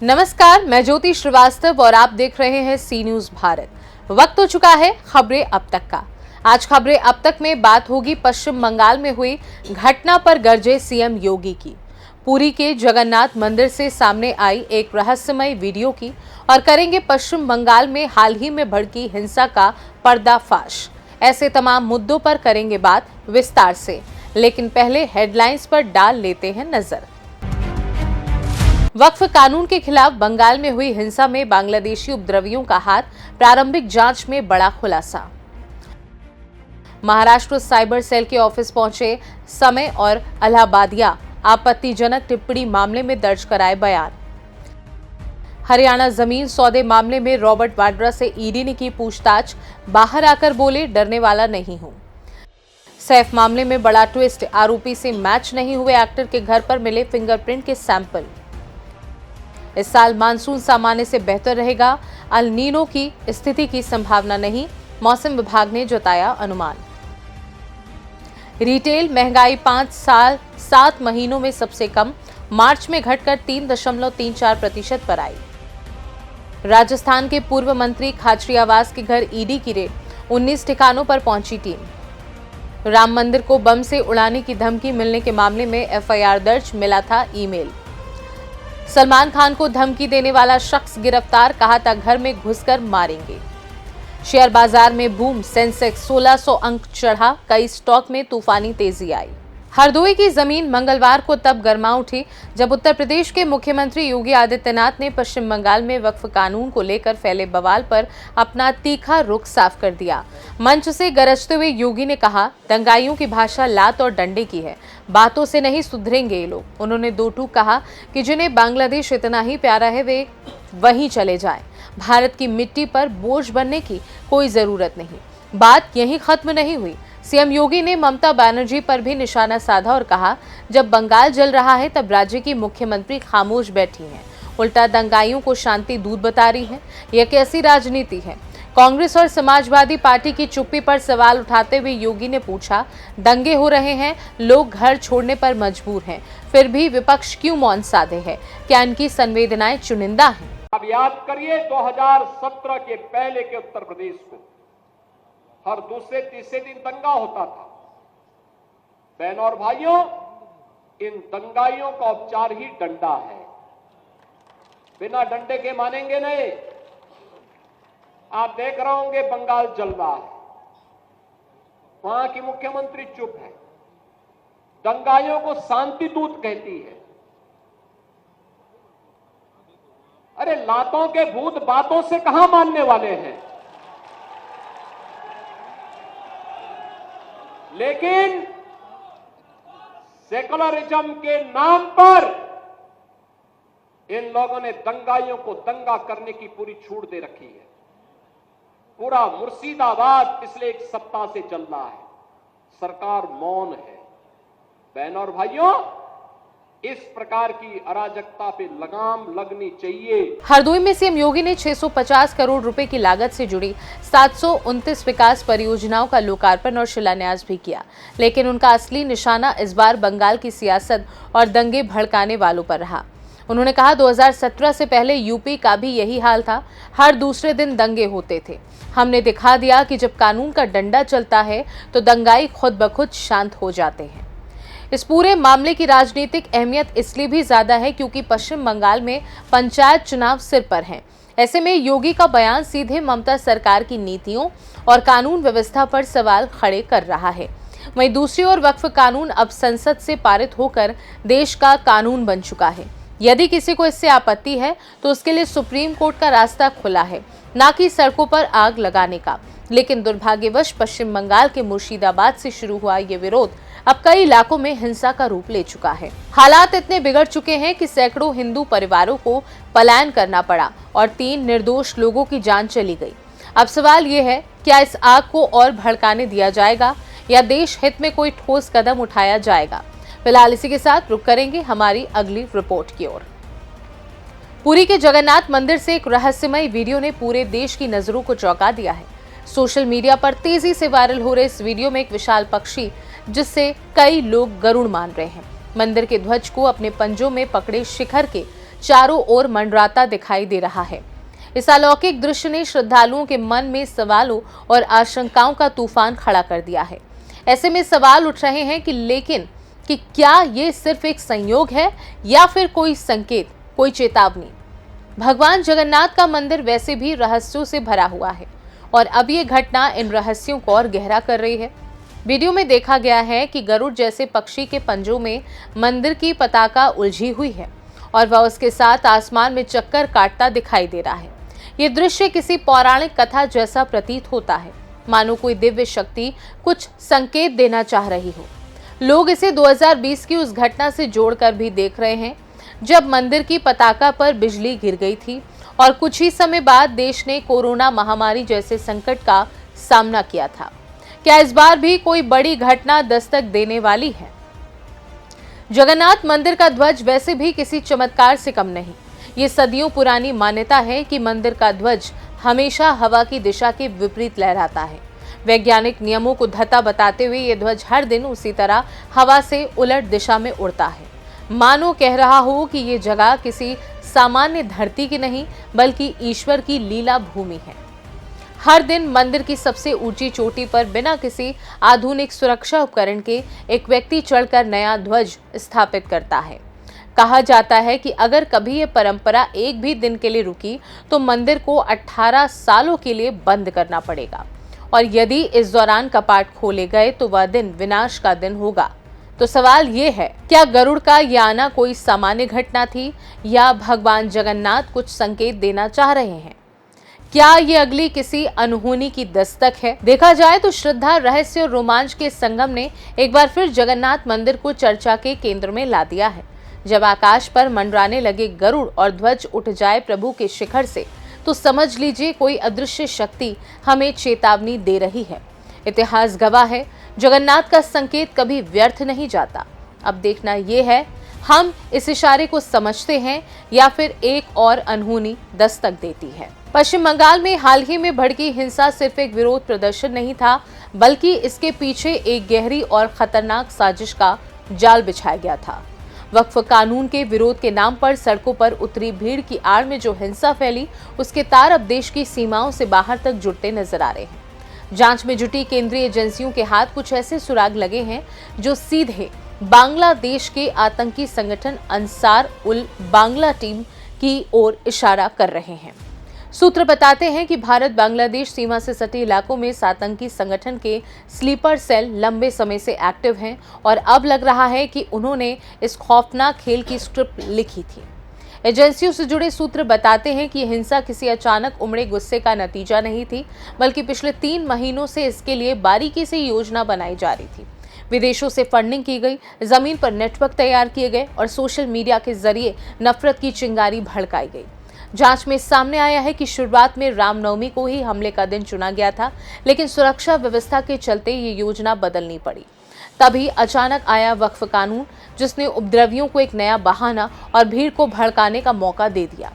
नमस्कार, मैं ज्योति श्रीवास्तव और आप देख रहे हैं सी न्यूज भारत। वक्त हो चुका है खबरें अब तक का। आज खबरें अब तक में बात होगी पश्चिम बंगाल में हुई घटना पर गरजे सीएम योगी की, पुरी के जगन्नाथ मंदिर से सामने आई एक रहस्यमय वीडियो की और करेंगे पश्चिम बंगाल में हाल ही में भड़की हिंसा का पर्दाफाश। ऐसे तमाम मुद्दों पर करेंगे बात विस्तार से, लेकिन पहले हेडलाइंस पर डाल लेते हैं नजर। वक्फ कानून के खिलाफ बंगाल में हुई हिंसा में बांग्लादेशी उपद्रवियों का हाथ, प्रारंभिक जांच में बड़ा खुलासा। महाराष्ट्र साइबर सेल के ऑफिस पहुंचे समय और इलाहाबादिया आपत्तिजनक टिप्पणी मामले में दर्ज कराए बयान। हरियाणा जमीन सौदे मामले में रॉबर्ट वाड्रा से ईडी ने की पूछताछ, बाहर आकर बोले डरने वाला नहीं हूं। सैफ मामले में बड़ा ट्विस्ट, आरोपी से मैच नहीं हुए एक्टर के घर पर मिले फिंगरप्रिंट के सैंपल। इस साल मानसून सामान्य से बेहतर रहेगा, अल नीनो की स्थिति की संभावना नहीं, मौसम विभाग ने जताया अनुमान। रिटेल महंगाई 5 साल 7 महीनों में सबसे कम, मार्च में घटकर 3.34% पर आई। राजस्थान के पूर्व मंत्री खाचरियावास के घर ईडी की रेड, 19 ठिकानों पर पहुंची टीम। राम मंदिर को बम से उड़ाने की धमकी मिलने के मामले में एफआईआर दर्ज, मिला था ईमेल। सलमान खान को धमकी देने वाला शख्स गिरफ्तार, कहा था घर में घुसकर मारेंगे। शेयर बाजार में बूम, सेंसेक्स 1600 अंक चढ़ा, कई स्टॉक में तूफानी तेजी आई। हरदोई की जमीन मंगलवार को तब गर्मा उठी जब उत्तर प्रदेश के मुख्यमंत्री योगी आदित्यनाथ ने पश्चिम बंगाल में वक्फ कानून को लेकर फैले बवाल पर अपना तीखा रुख साफ कर दिया। मंच से गरजते हुए योगी ने कहा, दंगाइयों की भाषा लात और डंडे की है, बातों से नहीं सुधरेंगे ये लोग। उन्होंने दो टूक कहा कि जिन्हें बांग्लादेश इतना ही प्यारा है वे वहीं चले जाएं, भारत की मिट्टी पर बोझ बनने की कोई जरूरत नहीं। बात यहीं खत्म नहीं हुई। सीएम योगी ने ममता बनर्जी पर भी निशाना साधा और कहा, जब बंगाल जल रहा है तब राज्य की मुख्यमंत्री खामोश बैठी हैं, उल्टा दंगाइयों को शांति दूत बता रही हैं। यह कैसी राजनीति है? कांग्रेस और समाजवादी पार्टी की चुप्पी पर सवाल उठाते हुए योगी ने पूछा, दंगे हो रहे हैं, लोग घर छोड़ने पर मजबूर हैं, फिर भी विपक्ष क्यों मौन साधे है? क्या इनकी संवेदनाएं चुनिंदा हैं? अब याद करिए 2017 के पहले के उत्तर प्रदेश को हर दूसरे तीसरे दिन दंगा होता था। बहनों और भाइयों, इन दंगाइयों का उपचार ही डंडा है, बिना डंडे के मानेंगे नहीं। आप देख रहे होंगे बंगाल जल रहा है, वहां की मुख्यमंत्री चुप है, दंगाइयों को शांति दूत कहती है। अरे लातों के भूत बातों से कहां मानने वाले हैं? लेकिन सेकुलरिज्म के नाम पर इन लोगों ने दंगाइयों को दंगा करने की पूरी छूट दे रखी है। पूरा मुर्शिदाबाद पिछले 1 सप्ताह से चल रहा है, सरकार मौन है। बहनों और भाइयों, इस प्रकार की अराजकता पे लगाम लगनी चाहिए। हरदोई में सीएम योगी ने 650 करोड़ रुपए की लागत से जुड़ी 729 विकास परियोजनाओं का लोकार्पण और शिलान्यास भी किया, लेकिन उनका असली निशाना इस बार बंगाल की सियासत और दंगे भड़काने वालों पर रहा। उन्होंने कहा, 2017 से पहले यूपी का भी यही हाल था, हर दूसरे दिन दंगे होते थे। हमने दिखा दिया कि जब कानून का डंडा चलता है तो दंगाई खुद ब खुद शांत हो जाते हैं। इस पूरे मामले की राजनीतिक अहमियत इसलिए भी ज्यादा है क्योंकि पश्चिम बंगाल में पंचायत चुनाव सिर पर हैं। ऐसे में योगी का बयान सीधे ममता सरकार की नीतियों और कानून व्यवस्था पर सवाल खड़े कर रहा है। वहीं दूसरी ओर वक्फ कानून अब संसद से पारित होकर देश का कानून बन चुका है। यदि किसी को इससे आपत्ति है तो उसके लिए सुप्रीम कोर्ट का रास्ता खुला है, न कि सड़कों पर आग लगाने का। लेकिन दुर्भाग्यवश पश्चिम बंगाल के मुर्शिदाबाद से शुरू हुआ ये विरोध अब कई इलाकों में हिंसा का रूप ले चुका है। हालात इतने बिगड़ चुके हैं कि सैकड़ों हिंदू परिवारों को पलायन करना पड़ा और 3 निर्दोष लोगों की जान चली गई। अब सवाल ये है, क्या इस आग को और भड़काने दिया जाएगा या देश हित में कोई ठोस कदम उठाया जाएगा? फिलहाल इसी के साथ रुक करेंगे हमारी अगली रिपोर्ट की ओर। पुरी के जगन्नाथ मंदिर से एक रहस्यमय वीडियो ने पूरे देश की नजरों को चौंका दिया है। सोशल मीडिया पर तेजी से वायरल हो रहे इस वीडियो में एक विशाल पक्षी, जिससे कई लोग गरुड़ मान रहे हैं, मंदिर के ध्वज को अपने पंजों में पकड़े शिखर के चारों ओर मंडराता दिखाई दे रहा है। इस अलौकिक दृश्य ने श्रद्धालुओं के मन में सवालों और आशंकाओं का तूफान खड़ा कर दिया है। ऐसे में सवाल उठ रहे हैं कि क्या ये सिर्फ एक संयोग है या फिर कोई संकेत, कोई चेतावनी। भगवान जगन्नाथ का मंदिर वैसे भी रहस्यों से भरा हुआ है और अब ये घटना इन रहस्यों को और गहरा कर रही है। वीडियो में देखा गया है कि गरुड़ जैसे पक्षी के पंजों में मंदिर की पताका उलझी हुई है और वह उसके साथ आसमान में चक्कर काटता दिखाई दे रहा है। ये दृश्य किसी पौराणिक कथा जैसा प्रतीत होता है, मानो कोई दिव्य शक्ति कुछ संकेत देना चाह रही हो। लोग इसे 2020 की उस घटना से जोड़कर भी देख रहे हैं जब मंदिर की पताका पर बिजली गिर गई थी और कुछ ही समय बाद देश ने कोरोना महामारी जैसे संकट का सामना किया था। क्या इस बार भी कोई बड़ी घटना दस्तक देने वाली है? जगन्नाथ मंदिर का ध्वज वैसे भी किसी चमत्कार से कम नहीं। ये सदियों पुरानी मान्यता है कि मंदिर का ध्वज हमेशा हवा की दिशा के विपरीत लहराता है। वैज्ञानिक नियमों को धता बताते हुए ये ध्वज हर दिन उसी तरह हवा से उलट दिशा में उड़ता है, मानो कह रहा हो कि ये जगह किसी सामान्य धरती की नहीं बल्कि ईश्वर की लीला भूमि है। हर दिन मंदिर की सबसे ऊंची चोटी पर बिना किसी आधुनिक सुरक्षा उपकरण के एक व्यक्ति चढ़कर नया ध्वज स्थापित करता है। कहा जाता है कि अगर कभी ये परंपरा एक भी दिन के लिए रुकी तो मंदिर को 18 सालों के लिए बंद करना पड़ेगा और यदि इस दौरान कपाट खोले गए तो वह दिन विनाश का दिन होगा। तो सवाल ये है, क्या गरुड़ का ये आना कोई सामान्य घटना थी या भगवान जगन्नाथ कुछ संकेत देना चाह रहे हैं? क्या ये अगली किसी अनहोनी की दस्तक है? देखा जाए तो श्रद्धा, रहस्य और रोमांच के संगम ने एक बार फिर जगन्नाथ मंदिर को चर्चा के केंद्र में ला दिया है। जब आकाश पर मंडराने लगे गरुड़ और ध्वज उठ जाए प्रभु के शिखर से, तो समझ लीजिए कोई अदृश्य शक्ति हमें चेतावनी दे रही है। इतिहास गवाह है, जगन्नाथ का संकेत कभी व्यर्थ नहीं जाता। अब देखना यह है, हम इस इशारे को समझते हैं या फिर एक और अनहोनी दस्तक देती है। पश्चिम बंगाल में हाल ही में भड़की हिंसा सिर्फ एक विरोध प्रदर्शन नहीं था, बल्कि इसके पीछे एक गहरी और खतरनाक साजिश का जाल बिछाया गया था। वक्फ कानून के विरोध के नाम पर सड़कों पर उतरी भीड़ की आड़ में जो हिंसा फैली, उसके तार अब देश की सीमाओं से बाहर तक जुड़ते नजर आ रहे हैं। जांच में जुटी केंद्रीय एजेंसियों के हाथ कुछ ऐसे सुराग लगे हैं जो सीधे बांग्लादेश के आतंकी संगठन अंसार उल बांग्ला टीम की ओर इशारा कर रहे हैं। सूत्र बताते हैं कि भारत बांग्लादेश सीमा से सटे इलाकों में इस आतंकी संगठन के स्लीपर सेल लंबे समय से एक्टिव हैं और अब लग रहा है कि उन्होंने इस खौफनाक खेल की स्क्रिप्ट लिखी थी। एजेंसियों से जुड़े सूत्र बताते हैं कि हिंसा किसी अचानक उमड़े गुस्से का नतीजा नहीं थी, बल्कि पिछले 3 महीनों से इसके लिए बारीकी से योजना बनाई जा रही थी। विदेशों से फंडिंग की गई, जमीन पर नेटवर्क तैयार किए गए और सोशल मीडिया के जरिए नफरत की चिंगारी भड़काई गई। जांच में सामने आया है कि शुरुआत में रामनवमी को ही हमले का दिन चुना गया था, लेकिन सुरक्षा व्यवस्था के चलते ये योजना बदलनी पड़ी। तभी अचानक आया वक्फ कानून, जिसने उपद्रवियों को एक नया बहाना और भीड़ को भड़काने का मौका दे दिया।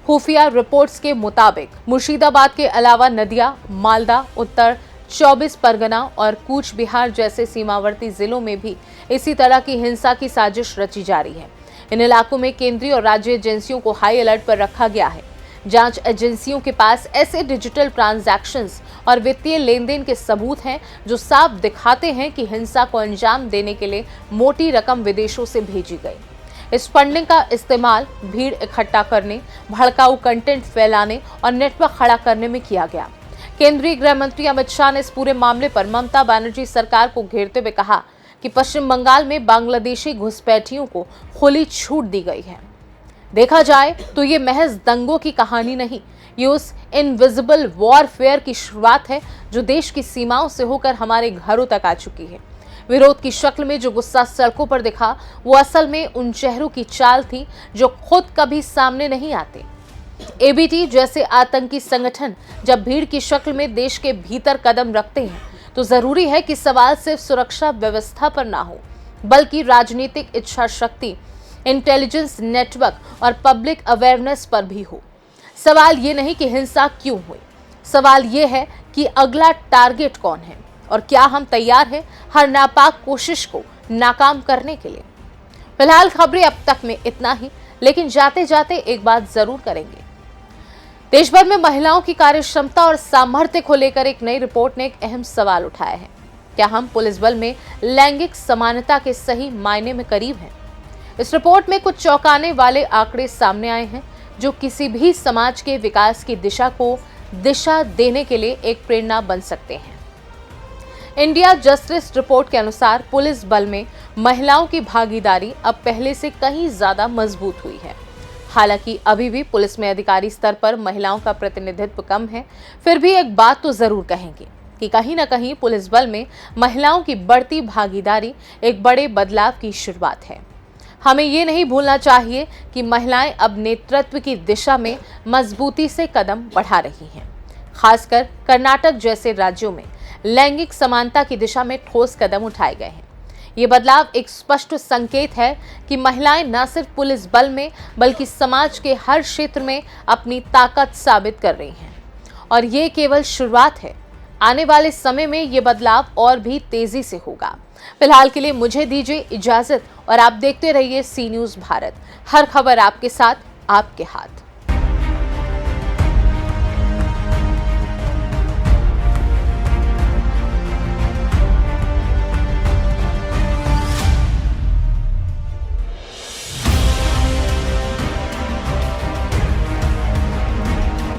खुफिया रिपोर्ट्स के मुताबिक मुर्शिदाबाद के अलावा नदिया, मालदा, उत्तर 24 परगना और कूच बिहार जैसे सीमावर्ती जिलों में भी इसी तरह की हिंसा की साजिश रची जा रही है। इन इलाकों में केंद्रीय और राज्य एजेंसियों को हाई अलर्ट पर रखा गया है। जांच एजेंसियों के पास ऐसे डिजिटल ट्रांजैक्शंस और वित्तीय लेन देन के सबूत हैं जो साफ दिखाते हैं कि हिंसा को अंजाम देने के लिए मोटी रकम विदेशों से भेजी गई। इस फंडिंग का इस्तेमाल भीड़ इकट्ठा करने, भड़काऊ कंटेंट फैलाने और नेटवर्क खड़ा करने में किया गया। केंद्रीय गृह मंत्री अमित शाह ने इस पूरे मामले पर ममता बनर्जी सरकार को घेरते हुए कहा कि पश्चिम बंगाल में बांग्लादेशी घुसपैठियों को खुली छूट दी गई है। देखा जाए तो ये महज दंगों की कहानी नहीं, ये उस इनविजिबल वॉरफेयर की शुरुआत है जो देश की सीमाओं से होकर हमारे घरों तक आ चुकी है। विरोध की शक्ल में जो गुस्सा सड़कों पर दिखा, वो असल में उन चेहरों की चाल थी जो खुद कभी सामने नहीं आते। एबीटी जैसे आतंकी संगठन जब भीड़ की शक्ल में देश के भीतर कदम रखते हैं, तो जरूरी है कि सवाल सिर्फ सुरक्षा व्यवस्था पर ना हो, बल्कि राजनीतिक इच्छा शक्ति, इंटेलिजेंस नेटवर्क और पब्लिक अवेयरनेस पर भी हो। सवाल ये नहीं कि हिंसा क्यों हुई, सवाल ये है कि अगला टारगेट कौन है और क्या हम तैयार हैं हर नापाक कोशिश को नाकाम करने के लिए। फिलहाल खबरें अब तक में इतना ही। लेकिन जाते जाते एक बात जरूर करेंगे। देश भर में महिलाओं की कार्यक्षमता और सामर्थ्य को लेकर एक नई रिपोर्ट ने एक अहम सवाल उठाया है। क्या हम पुलिस बल में लैंगिक समानता के सही मायने में करीब हैं? इस रिपोर्ट में कुछ चौंकाने वाले आंकड़े सामने आए हैं जो किसी भी समाज के विकास की दिशा को दिशा देने के लिए एक प्रेरणा बन सकते हैं। इंडिया जस्टिस रिपोर्ट के अनुसार पुलिस बल में महिलाओं की भागीदारी अब पहले से कहीं ज्यादा मजबूत हुई है। हालांकि अभी भी पुलिस में अधिकारी स्तर पर महिलाओं का प्रतिनिधित्व कम है, फिर भी एक बात तो जरूर कहेंगे कि कहीं न कहीं पुलिस बल में महिलाओं की बढ़ती भागीदारी एक बड़े बदलाव की शुरुआत है। हमें ये नहीं भूलना चाहिए कि महिलाएं अब नेतृत्व की दिशा में मजबूती से कदम बढ़ा रही हैं। खासकर कर्नाटक जैसे राज्यों में लैंगिक समानता की दिशा में ठोस कदम उठाए गए हैं। ये बदलाव एक स्पष्ट संकेत है कि महिलाएं न सिर्फ पुलिस बल में बल्कि समाज के हर क्षेत्र में अपनी ताकत साबित कर रही हैं। और ये केवल शुरुआत है, आने वाले समय में ये बदलाव और भी तेजी से होगा। फिलहाल के लिए मुझे दीजिए इजाजत और आप देखते रहिए सी न्यूज़ भारत। हर खबर आपके साथ, आपके हाथ।